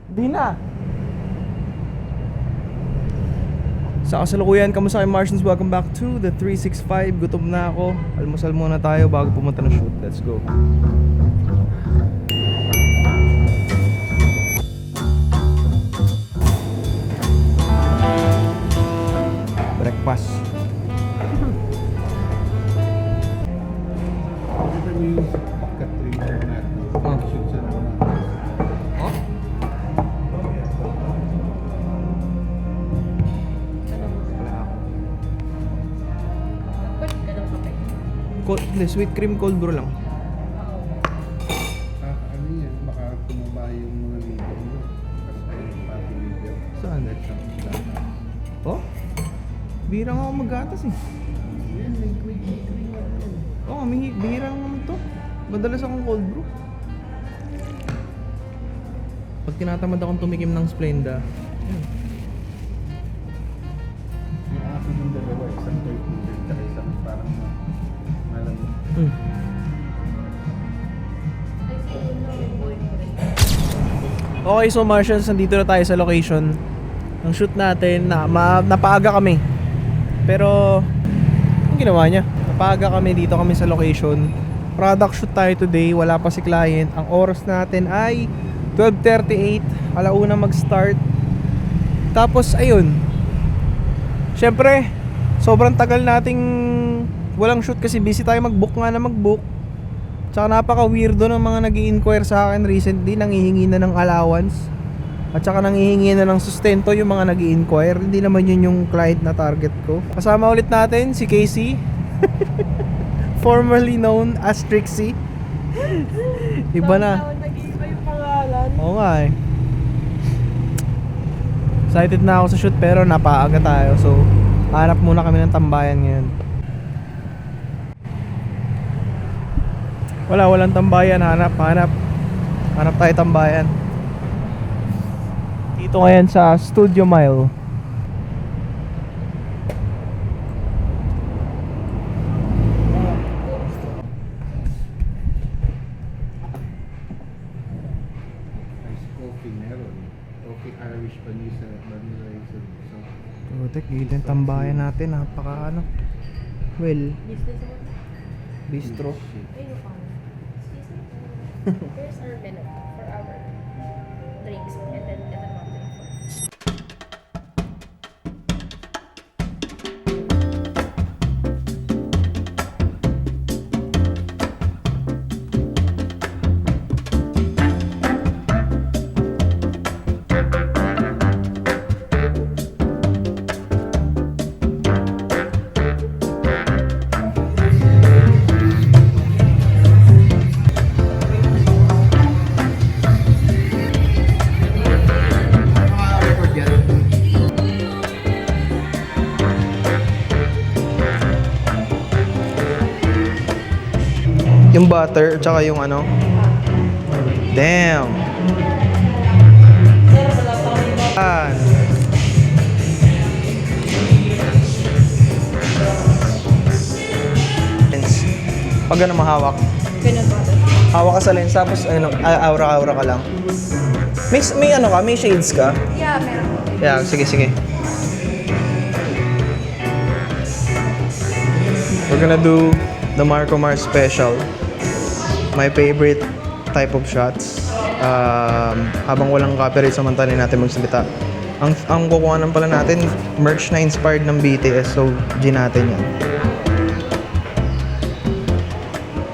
Di na. Sa kasalukuyan, kamusta kayo Martians? Welcome back to the 365. Gutom na ako. Almusal muna tayo bago pumunta na shoot. Let's go. Breakfast. Kita mo yung pakat rin na shoot sa naman. Oh? Hindi, sweet cream cold brew lang. Ano yan, baka tumaba yung mga liver mo. Kasi ayun, pati liver. Saan? Oh? Bira nga ako maggatas eh. Yan, may quick cream lang yan. Oo, bihira lang naman to. Madalas akong cold brew. Pag tinatamad akong tumikim ng Splenda, yun. Yung akin yung dalawa, isang toy cooler, tsaka isang parang malamig. Mm. Okay, so Martians, nandito na tayo sa location. Ang shoot natin, napaaga kami. Pero, ang ginawa niya? Napaaga kami, dito kami sa location. Product shoot tayo today, wala pa si client. Ang oras natin ay 12:38, alauna mag-start. Tapos, ayun. Syempre, sobrang tagal nating walang shoot kasi busy tayo mag-book nga na mag-book. Tsaka napaka-weirdo ng mga nag-i-inquire sa akin recently, nanghihingi na ng allowance. At saka nanghihingi na ng sustento yung mga nag-i-inquire. Hindi naman yun yung client na target ko. Kasama ulit natin si Casey. Formerly known as Trixie. Iba na. Nag-iiba yung pangalan. Oo nga eh. Excited na ako sa shoot pero napaaga tayo. So, hanap muna kami ng tambayan ngayon. Walang tambayan. Hanap tayo tambayan. Dito ngayon sa Studio Mile. Ice coffee meron. Coffee Irish Vanilla Vanilla. Putek, gilid yung tambayan natin. Napaka ano. Well, Business mo. bistro. Ay, no fun. Excuse me. Here's our menu for our drinks. And then, ito naman drink for. Yung butter, tsaka yung ano. Damn. Yan. Lens. Pag ano mahawak. Ganun ba? Hawak ka sa lens, tapos ano, aura-aura ka lang. May ano ka? May shades ka? Yeah, meron. Yeah, sige. We're gonna do the Marco Mars special. My favorite type of shots. Habang walang copyright, samantalin natin magsalita. Ang kukuhanan pala natin, merch na inspired ng BTS. So, G natin yan.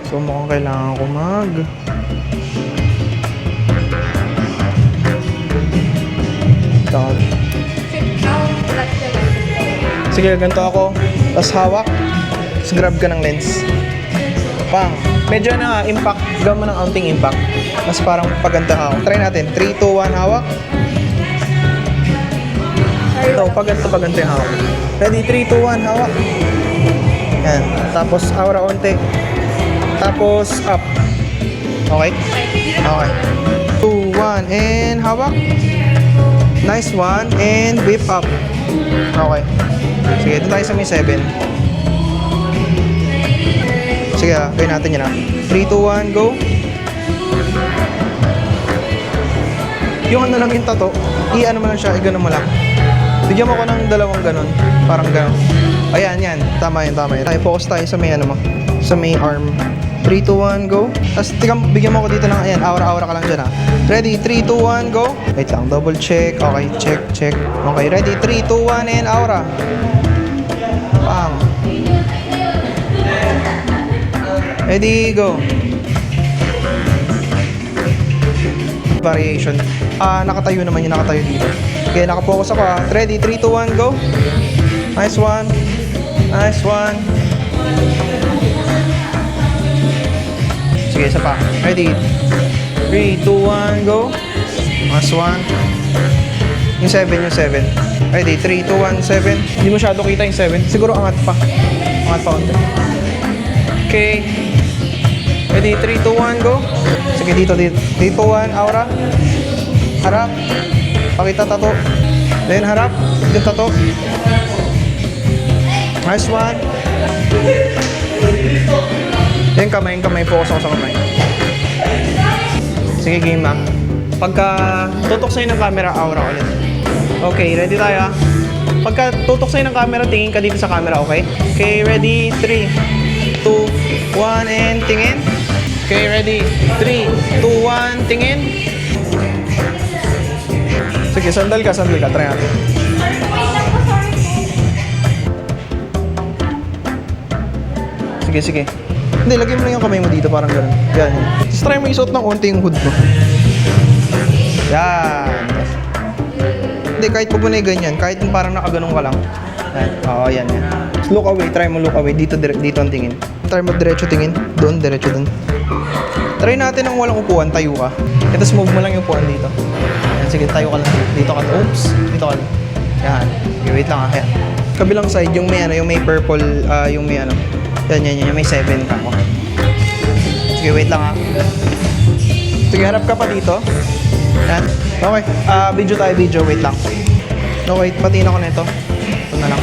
So, mukhang kailangan ko Sige, ganito ako. Tapos hawak. Tapos grab ka ng lens. Pang. Medyo na impact. Gawin mo ng counting impact. Mas parang paganta hawak. Try natin. 3, 2, 1, hawak. Ito, paganta yung hawak. Ready? 3, 2, 1, hawak. Yan. Tapos aura onte. Tapos up. Okay? Okay. 2, 1, and hawak. Nice one. And whip up. Okay. Sige, ito tayo sa may 7. Sige, gawin natin yun 3, 2, 1, go. Yung ano lang yung tato, i-ano mo lang siya, i-ganon mo lang. Bigyan mo ko ng dalawang ganon. Parang ganon. Ayan, yan. Tama yun, tama yun. Tayo, focus tayo sa may ano mo. Sa may arm. 3, 2, 1, go. Tapos bigyan mo ko dito ng, ayan, aura-aura ka lang dyan ha. Ready, 3, 2, 1, go. Wait lang, double check. Okay, check. Okay, ready, 3, 2, 1, and aura. Bang. Ready, go. Variation. Nakatayo naman yung nakatayo dito. Okay, nakapokus ako ha. Ready, 3, 2, 1, go. Nice one. Nice one. Sige, isa pa. Ready? 3, 2, 1, go. Nice one. Yung 7. Ready? 3, 2, 1, 7. Hindi masyado kita yung 7. Siguro angat pa. Angat pa konti. Okay. Ready? 3, 2, 1, go. Sige, dito. 3, 2, 1, aura. Harap. Pakita tato. Then harap. Dito tato. Nice one. Yung kamay, focus ako sa kamay. Sige, game ah. Pagka tutok sa'yo ng camera, aura ulit. Okay, ready tayo ah. Pagka tutok sa'yo ng camera, tingin ka dito sa camera, okay? Okay, ready? 3, 2, 1, and tingin. Okay, ready? 3, 2, 1, tingin. Sige, sandal ka. Try natin. Sige. Hindi, lagyan mo lang yung kamay mo dito, parang gano'n. Yan. Tapos try mo isuot ng onti yung hood mo. Yan. Hindi, kahit pag mo na yung ganyan, kahit yung parang nakaganong ka lang. Yan. Oo, yan. Just look away, try mo look away. Dito ang tingin. Try mo diretso tingin. Doon, diretso doon. Try natin ang walang upuan, tayo ka. Tapos move mo lang yung upuan dito. Yan, sige, tayo ka lang. Dito ka. Oops, dito ka lang. Yan. Okay, wait lang ah. Yan. Kabilang side, yung may purple, yung may ano. Yan, may 7 ka. Okay. Sige, wait lang ha. Sige, harap ka pa dito. Yan. Okay. Video. Wait lang. Okay, patiin ako nito. Ito na lang.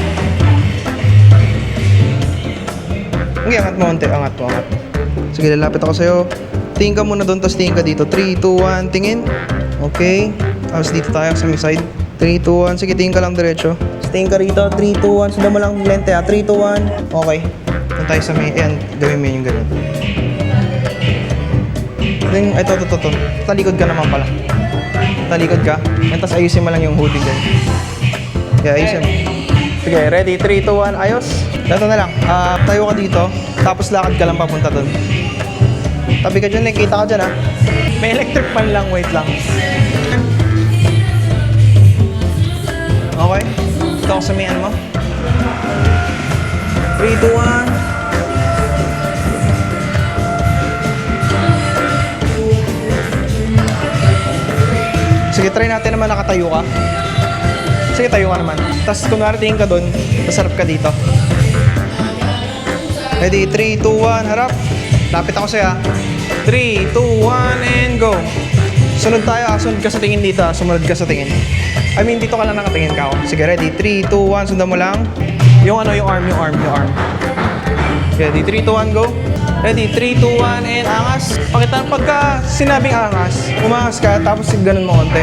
Okay, angat mo. Sige, lalapit ako sa'yo. Tingin ka muna doon, tapos tingin ka dito. 3, 2, 1, tingin. Okay. Tapos dito tayo sa may side. 3, 2, 1. Sige, tingin ka lang diretso. Tapos tingin ka rito. 3, 2, 1. Sundan mo lang lente ha. 3, 2, 1. Okay. Punta tayo sa may, ayan, gawin mo yung ganun. Then, ito. Talikod ka naman pala. Talikod ka. Yan, tapos ayusin mo lang yung hoodie dyan. Yeah, ayusin. Sige, ready? 3, 2, 1, ayos. Ito na lang. Tayo ka dito, tapos lakad ka lang papunta dun. Tabi ka dyan, nakita ka dyan ha. May electric fan lang, wait lang. Okay. Ito ako sa may ano mo. 3, 2, 1. Sige, try natin naman nakatayo ka. Sige, tayo ka naman. Tapos kunwari tingin ka doon, tapos harap ka dito. Ready? 3, 2, 1, harap. Lapit ako sa'yo. 3, 2, 1, and go. Sunod tayo. Sunod ka sa tingin dito. Sumunod ka sa tingin. I mean, dito ka lang nakatingin ka. Sige, ready? 3, 2, 1, sundan mo lang. Yung arm. Ready? 3, 2, 1, go. Ready? 3, 2, 1, and angas. Pagka sinabing angas, umangas ka, tapos ganun mo konti.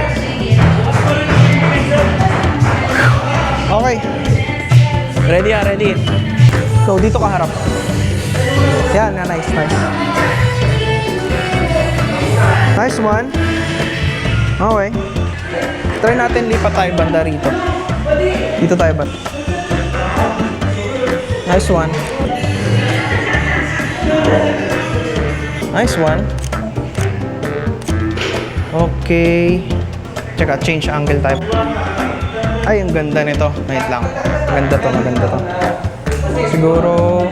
Okay. Ready? So, dito ka harap. Yan, nice. Nice one. Okay. Try natin lipat tayo banda rito. Dito tayo ba? Nice one. Okay. Tsaka change angle tayo. Ay, ang ganda nito. Wait lang. Maganda to. Siguro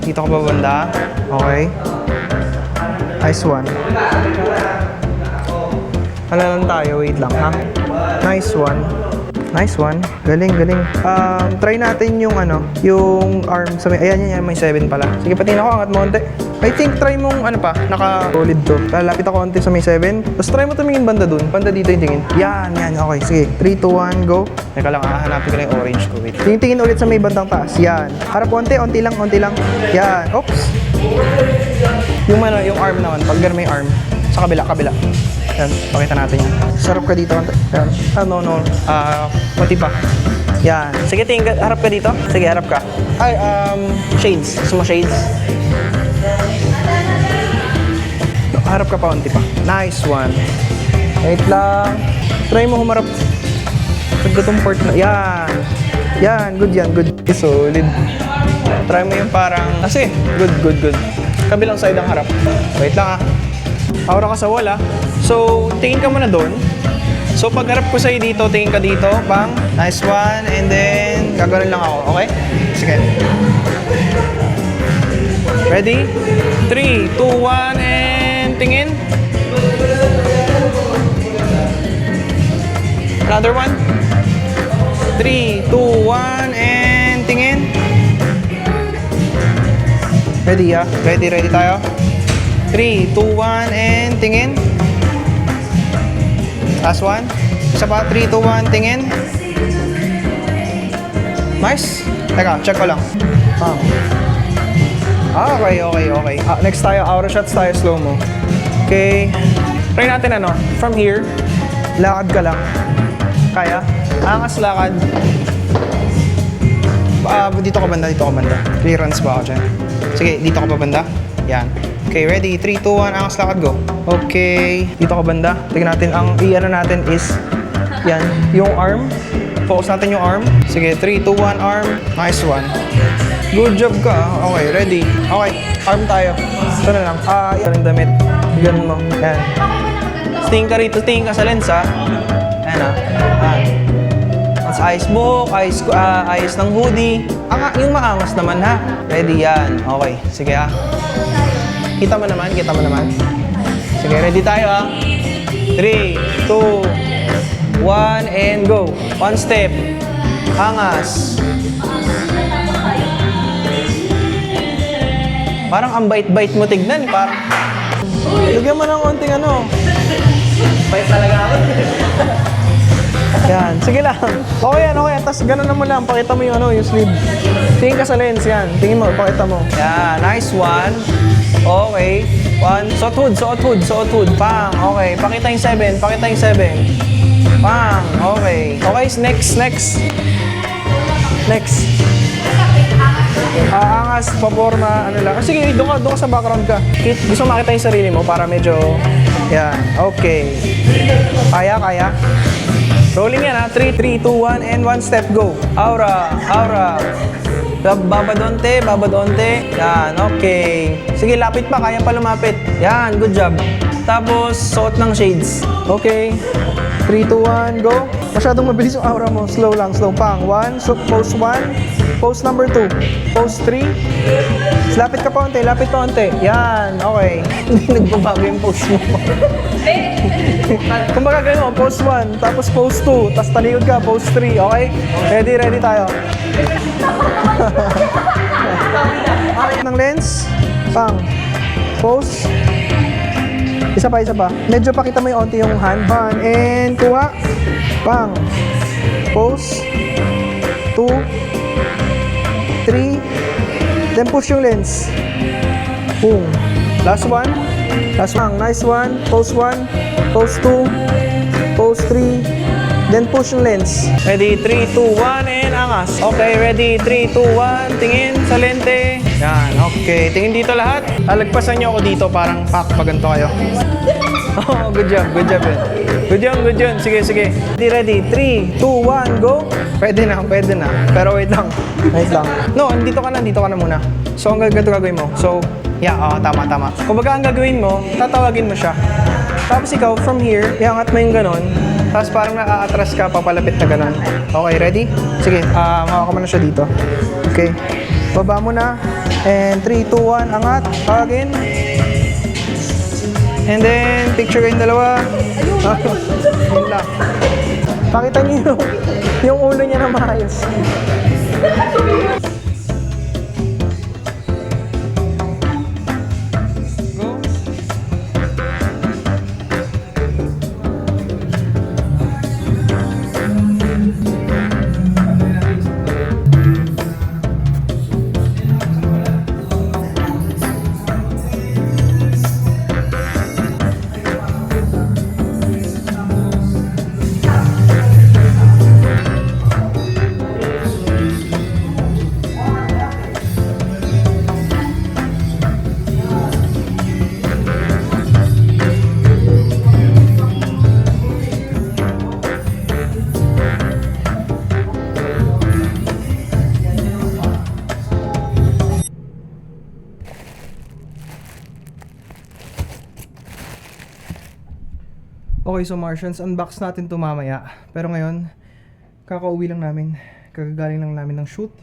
dito ka ba banda? Okay. Nice one. Hala lang tayo. Wait lang ha. Nice one. Galing. Try natin yung yung arm sa may, ayan, may 7 pala. Sige, patingin ako, angat mo konti. I think try mong naka-solid to. Lalapit ako konti sa may 7. Tapos try mo tumingin banda dun. Banda dito yung tingin. Yan. Okay, sige. 3, 2, 1, go. Teka lang, hanapin ko lang yung orange ko. Wait. Tingin ulit sa may bandang taas. Yan. Harap konti, onti lang. Yan. Oops. Yung arm naman. Pag may arm. Sa kabila. Yan, pakita natin yan. Sarap ka dito. Yan. No. Pati pa. Yan. Sige, harap ka dito. Sige, harap ka. Ay, shades. Gusto mo shades? Harap ka pa, unti pa. Nice one. Wait lang. Try mo humarap. Pagkatong port na. Yan. Yan, good yan. Good. Solid. Try mo yung parang... Sige, good. Kabilang side ang harap. Wait lang Aura ka sa wall So, tingin ka muna doon. So, pag harap ko sa'yo dito, tingin ka dito. Bang. Nice one. And then, gagawin lang ako. Okay? Sige. Ready? 3, 2, 1, and tingin. Another one. 3, 2, 1, and tingin. Ready Ready tayo? 3, 2, 1, and tingin. Last one. Isa pa, 3, 2, 1, tingin. Nice. Teka, check ko lang. Okay. Next tayo, aura shots tayo, slow-mo. Okay. Try natin from here, lakad ka lang. Kaya? Angas lakad. Dito ka banda. Clearance ba ako dyan? Sige, dito ka pa banda. Yan. Okay, ready? 3, 2, 1, angas lakad, go. Okay. Dito ka banda. Tingnan natin, ang i-ano natin is, yan, yung arm. Focus natin yung arm. Sige, 3, 2, 1, arm. Nice one. Good job ka. Okay, ready. Okay, arm tayo. Ito na lang. Yan ang damit. Ganun mo. Yan. Tingin ka rito, tingin ka sa lens, Ayan, Mas ayos mo, ayos ng hoodie. Yung maangas naman, Ready, yan. Okay, sige, Kita mo naman. Sige, ready tayo, 3, 2, 1, and go. One step. Angas. Parang ang bait-bait mo tignan, parang... Lagyan mo ng konting Bait talaga ako. Yan, sige lang. Okay yan. Tapos ganun naman lang, pakita mo yung sleeve. Tingin ka sa lens, yan. Tingin mo, pakita mo. Yan, nice one. Okay. One, suot hood. Pang, okay. Pakita yung 7. Pang, okay. Okay, next. Angas, paporma, lang. Sige, doon ka sa background ka. Gusto makita yung sarili mo para medyo... Yan, okay. Kaya. Rolling yan 3, 2, 1, and one step, go. Aura. Baba donte. Yan, okay. Sige, lapit pa, kaya pa lumapit. Yan, good job. Tapos, suot ng shades. Okay. 3, 2, 1, go. Masyadong mabilis yung aura mo. Slow lang. Pang. 1, so pose 1. Pose number 2. Pose 3. Lapit ka pa onte. Yan, okay. Hindi nagbabago yung pose mo. Kung baga ganyan mo, pose 1, tapos pose 2, tapos talikod ka, pose 3, okay? Ready tayo. Ng lens. Pang. Pose. Isa pa. Medyo pakita mo yung onti yung hand. One, and kuha. Pang. Pose. 2, 3. Then push yung lens. Boom. Last one. Nice one. Pose 1. Pose 2. Pose 3. Then push yung lens. Ready? 3, 2, 1, and angas. Okay, ready? 3, 2, 1. Tingin sa lente. Yan, okay. Tingin dito lahat. Alagpasan nyo ako dito, parang pack pa ganito kayo. Oh, good job yun. Good yun. Sige. Ready? 3, 2, 1, go. Pwede na. Pero wait lang. No, dito ka na muna. So, ang gagawin mo. So, yeah, tama. Kung baga ang gagawin mo, tatawagin mo siya. Tapos ikaw, from here, iangat mo yung ganon. Tapos parang na-atras ka, papalapit na ganon. Okay, ready? Sige, hawak mo na siya dito. Okay. Baba mo na. And 3, 2, 1, angat. Tawagin. And then, picture kayong dalawa. Yun lang. Pakita niyo yung ulo niya na maayos. Okay, so Martians, unbox natin to mamaya. Pero ngayon, kakauwi lang namin. Kagagaling lang namin ng shoot.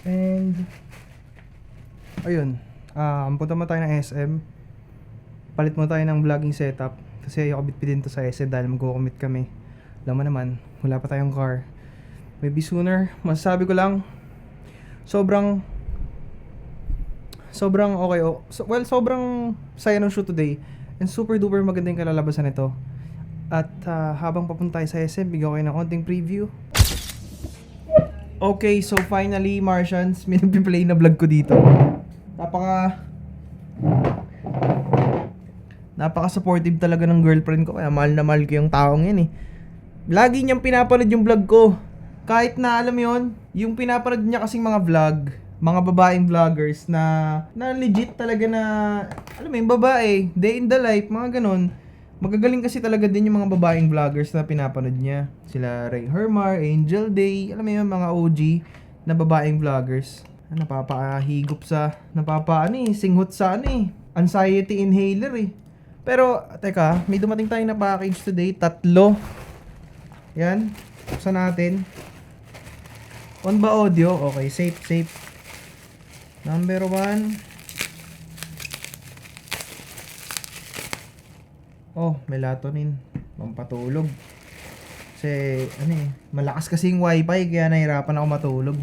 And, ayun. Punta mo tayo ng SM. Palit mo tayo ng vlogging setup. Kasi ayoko bitbitin to sa SM dahil mag-commit kami. Alam mo naman, wala pa tayong car. Maybe sooner. Masasabi ko lang, sobrang okay. Sobrang saya ng shoot today. And super duper maganda yung kalalabasan nito. At habang papunta tayo sa SM, bigyan ko kayo ng konting preview. Okay, so finally, Martians, may nagpi-play na vlog ko dito. Napaka-supportive talaga ng girlfriend ko. Kaya mahal na mahal ko yung taong yan eh. Lagi niyang pinapanood yung vlog ko. Kahit na alam mo yun, yung pinapanood niya kasing mga vlog, mga babaeng vloggers na legit talaga na, alam mo yung babae, day in the life, mga ganun. Magagaling kasi talaga din yung mga babaeng vloggers na pinapanood niya. Sila Ray Hermar, Angel Day, alam mo yun, mga OG na babaeng vloggers. Napapahigop sa, singhot sa anxiety inhaler eh. Pero, teka, may dumating tayo na package today, 3. Yan, buksan natin. On ba audio? Okay, safe. Number 1. Oh, melatonin. Pampatulog. Kasi, malakas kasing wifi, kaya nahirapan ako matulog.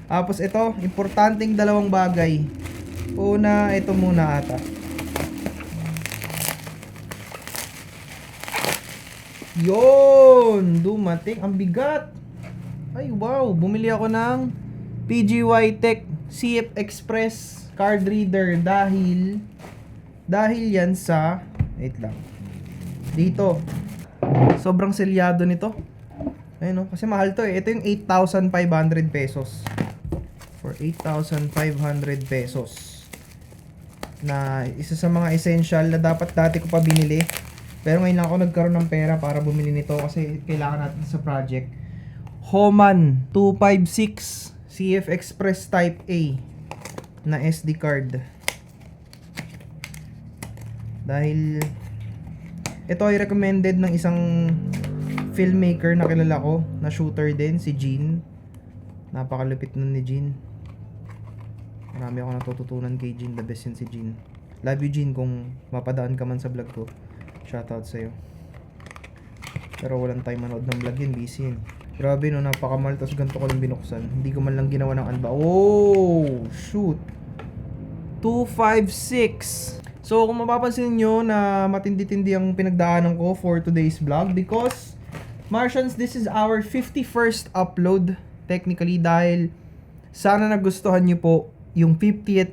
Tapos ito, importanteng 2 bagay. Una, ito muna ata. Yon! Dumating. Ang bigat! Ay, wow! Bumili ako ng PGY Tech CF Express card reader dahil yan sa wait lang. Dito. Sobrang selyado nito. Ayun, no? Kasi mahal to eh. Ito yung 8,500 pesos. For 8,500 pesos. Na isa sa mga essential na dapat dati ko pa binili. Pero ngayon lang ako nagkaroon ng pera para bumili nito kasi kailangan natin sa project. Homan 256 CF Express Type A na SD card. Dahil ito ay recommended ng isang filmmaker na kilala ko, na shooter din, si Jean. Napakalupit nun ni Jean. Marami ako natututunan kay Jean, the best yun si Jean. Love you Jean kung mapadaan ka man sa vlog ko. Shoutout sa'yo. Pero walang time manood ng vlog yun, busy yun. Grabe no, napakamahal, tapos ganito ko lang binuksan. Hindi ko man lang ginawa ng unbox. Oh, shoot. 256. So, kung mapapansin nyo na matindi-tindi ang pinagdaanan ko for today's vlog because, Martians, this is our 51st upload technically dahil sana nagustuhan nyo po yung 50th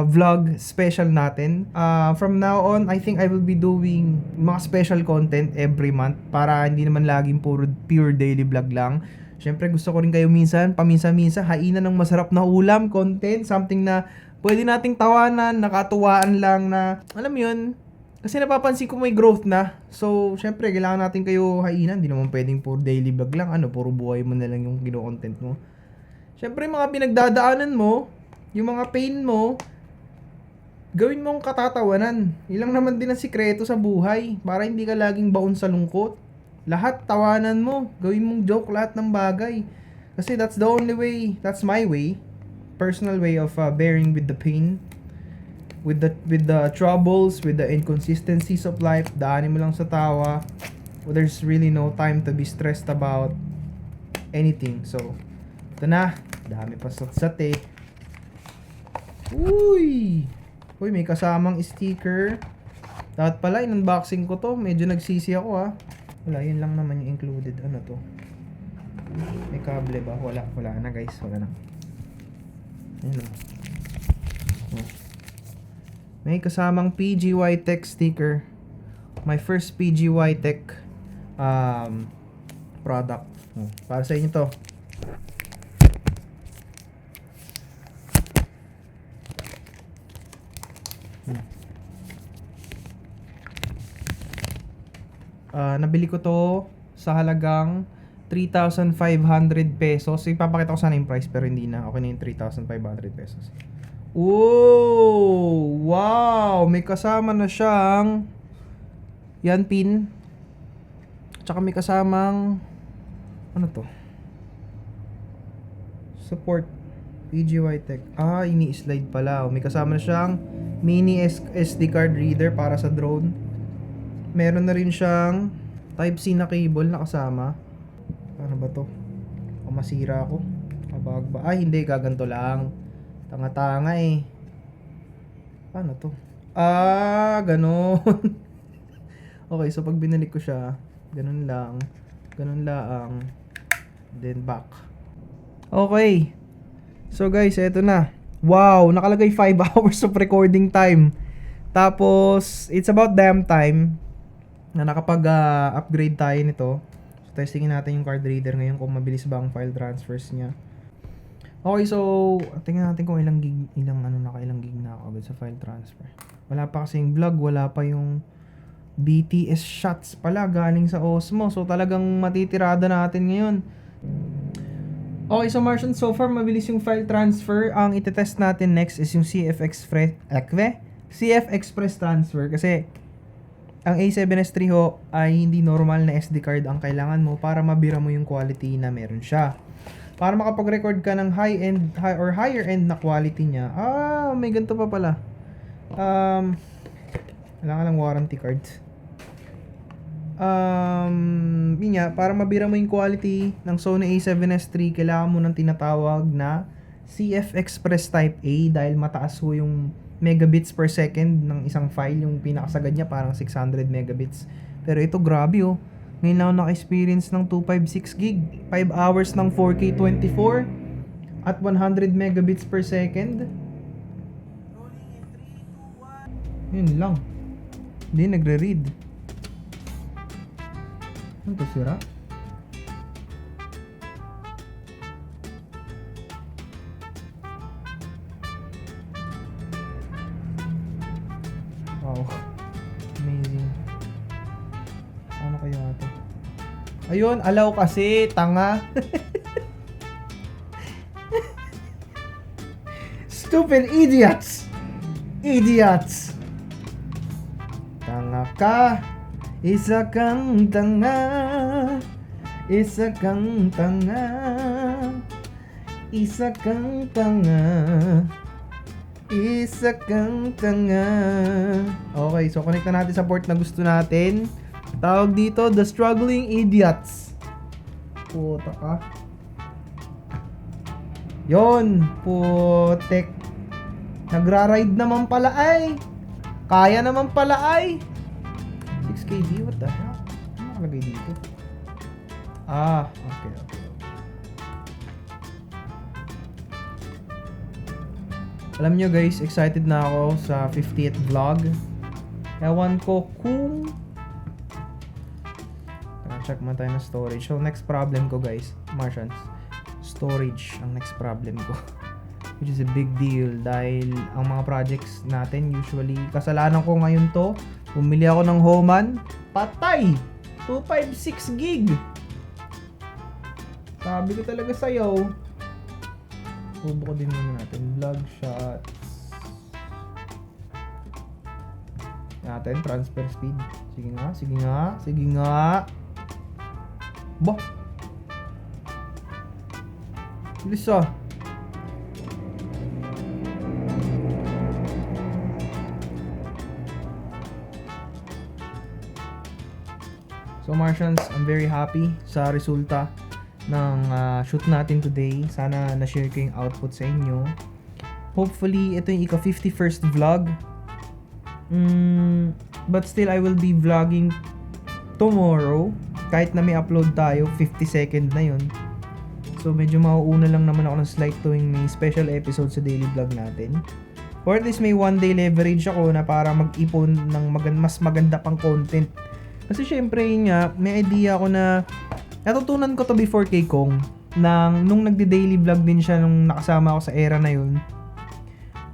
vlog special natin. From now on, I think I will be doing mga special content every month para hindi naman laging pure daily vlog lang. Siyempre, gusto ko rin kayo paminsan-minsan, hainan ng masarap na ulam, content, something na pwede nating tawanan, nakatuwaan lang na, alam mo yun, kasi napapansin ko may growth na. So, syempre, kailangan natin kayo hainan. Hindi naman pwedeng puro daily vlog lang. Puro buhay mo na lang yung kino-content mo. Syempre, mga pinagdadaanan mo, yung mga pain mo, gawin mong katatawanan. Ilang naman din ang sikreto sa buhay para hindi ka laging baon sa lungkot. Lahat tawanan mo. Gawin mong joke lahat ng bagay. Kasi that's the only way, that's my way. Personal way of bearing with the pain, with the troubles, with the inconsistencies of life. Daanin mo lang sa tawa. There's really no time to be stressed about anything. So, ito na. Dami pa satsat eh. Uy, may kasamang sticker. Dapat pala in-unboxing ko to. Medyo nagsisi ako Wala, yun lang naman yung included. Ano to? May kable ba? Wala na guys. Wala na. Ayun. May kasamang PGY Tech sticker. My first PGY Tech product. Para sa inyo to. Nabili ko to sa halagang 3,500 pesos. Ipapakita ko sana yung price pero hindi na. Okay na yung 3,500 pesos. Oh! Wow! May kasama na siyang Yan pin. Tsaka may kasamang ano to? Support PGY Tech. Ini-slide pala. May kasama na siyang mini SD card reader para sa drone. Meron na rin siyang Type-C na cable na kasama. Ano ba to? O masira ako. Mabagba. Hindi. Gaganto lang. Tanga-tanga eh. Paano to? Ganon. Okay, so pag binalik ko siya, ganun lang. Ganun lang. Then back. Okay. So guys, eto na. Wow, nakalagay 5 hours of recording time. Tapos, it's about damn time na nakapag-upgrade tayo nito. So, testingin natin yung card reader ngayon kung mabilis ba ang file transfers niya. Okay, so, tingnan natin kung ilang gig na ako agad sa file transfer. Wala pa kasing vlog, wala pa yung BTS shots pala galing sa Osmo. So, talagang matitirada natin ngayon. Okay, so Martian, so far mabilis yung file transfer. Ang itetest natin next is yung CF Express transfer kasi ang A7S III ho ay hindi normal na SD card ang kailangan mo para mabira mo yung quality na meron siya. Para makapag-record ka ng high-end or higher-end na quality niya. May ganito pa pala. Kailangan lang warranty cards. Yun nga, para mabira mo yung quality ng Sony A7S III, kailangan mo ng tinatawag na CF Express Type A dahil mataas ho yung megabits per second ng isang file. Yung pinakasagad niya parang 600 megabits. Pero ito grabe oh. Ngayon lang ako naka-experience ng 256 gig. 5 hours ng 4K 24 at 100 megabits per second. Yun lang. Hindi nagre-read. Ano to, sira? Wow. Amazing. Ano kaya ito? Ayun, allow kasi. Tanga. Stupid idiots! Idiots! Tanga ka! Isa kang tanga, isa kang tanga, isa kang tanga, isa kang tanga. Okay, so connect na natin sa port na gusto natin. Tawag dito, The Struggling Idiots. Puta ka. Yon, putek. Nagra-ride naman pala ay. Kaya naman pala ay. 6KB, what the hell? Ano nakalagay dito? Okay. Alam nyo guys, excited na ako sa 50th vlog. Ewan ko kung... check mo tayo na storage. So next problem ko guys, Martians, storage ang next problem ko. Which is a big deal dahil ang mga projects natin usually, kasalanan ko ngayon to, bumili ako ng Homan, patay! 256 gig! Sabi ko talaga sa'yo. Hubo ko din muna natin. Vlog shots. Natin, transfer speed. Sige nga. Bah! Bilis ah. So Martians, I'm very happy sa resulta ng shoot natin today. Sana na-share ko yung output sa inyo. Hopefully, ito yung ika-51st vlog. But still, I will be vlogging tomorrow. Kahit na may upload tayo, 50 second na yun. So medyo mauuna lang naman ako ng slight tuwing may special episode sa daily vlog natin. Or at least may one day leverage ako na para mag-ipon ng mas maganda pang content. Kasi syempre nga, may idea ako na natutunan ko to before kay Kong nung nagde-daily vlog din siya nung nakasama ako sa era na yun.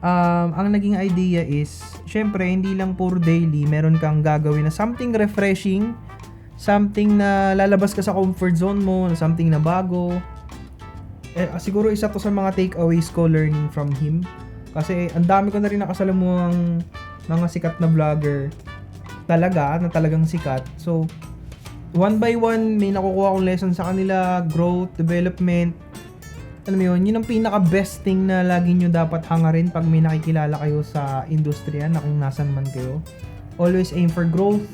Ang naging idea is, syempre hindi lang puro daily, meron kang gagawin na something refreshing, something na lalabas ka sa comfort zone mo, na something na bago. Siguro isa to sa mga takeaways ko learning from him. Kasi ang dami ko na rin nakasalamuhang mga sikat na vlogger talaga, na talagang sikat. So, one by one, may nakukuha akong lesson sa kanila, growth, development. Alam mo yun ang pinaka-best thing na lagi nyo dapat hangarin pag may nakikilala kayo sa industriya na kung nasan man kayo. Always aim for growth,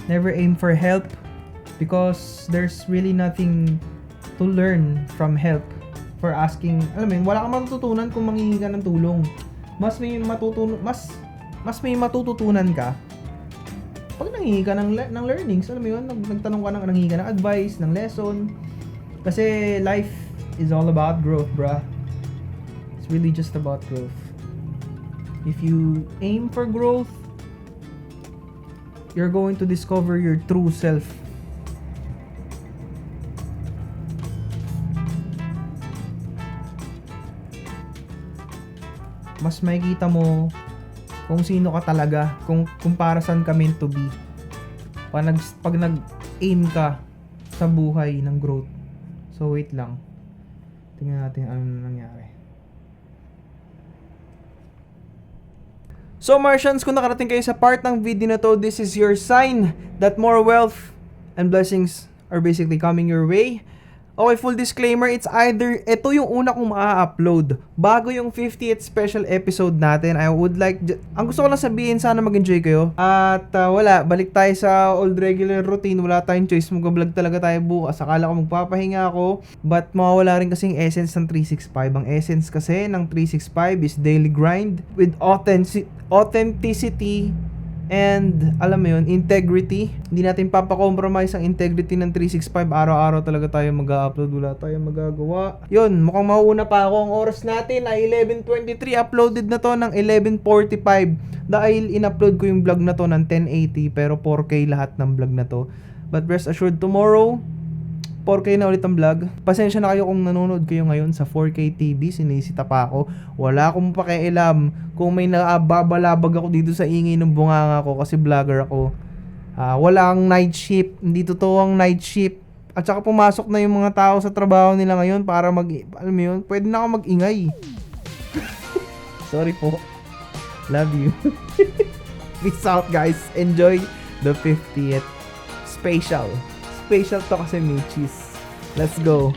never aim for help, because there's really nothing to learn from help for asking. Alam mo yun, wala kang matututunan kung manghihingi ka ng tulong. Mas may matututunan ka pag nanghihingi ka ng learnings. Alam mo yun, nagtanong ka nanghihingi ka ng advice, ng lesson. Kasi life is all about growth, bruh. It's really just about growth. If you aim for growth, you're going to discover your true self. Mas makikita mo kung sino ka talaga, kung para saan ka meant to be. Pag nag-aim ka sa buhay ng growth. So wait lang. Tingnan natin ano nangyari. So Martians, kung nakarating kayo sa part ng video na to, this is your sign that more wealth and blessings are basically coming your way. Okay, full disclaimer, it's either ito yung una kong maa-upload bago yung 50th special episode natin. I would like, ang gusto ko lang sabihin, sana mag-enjoy kayo. At wala, balik tayo sa old regular routine. Wala tayong choice, mag-vlog talaga tayo bukas. Akala ko magpapahinga ako, but mawawala rin kasi yung essence ng 365. Ang essence kasi ng 365 is daily grind with authenticity and alam mo yun, integrity. Hindi natin papakompromise ang integrity ng 365. Araw-araw talaga tayo mag-upload, wala tayong magagawa. Yun, mukhang mauuna pa ako. Ang oras natin ay 11:23. Uploaded na to ng 11:45 dahil in-upload ko yung vlog na to ng 1080 pero 4K lahat ng vlog na to. But rest assured, tomorrow 4K na ulit ang vlog. Pasensya na kayo kung nanonood kayo ngayon sa 4K TV, sinisita pa ako. Wala akong pakialam kung may nababalabag ako dito sa ingay ng bunganga ko kasi vlogger ako. Walang night shift, hindi totoo ang night shift. At saka pumasok na yung mga tao sa trabaho nila ngayon para alam mo yun, pwede na ako mag-ingay. Sorry po. Love you. Peace out guys. Enjoy the 50th special. Special to kasi Michis. Let's go.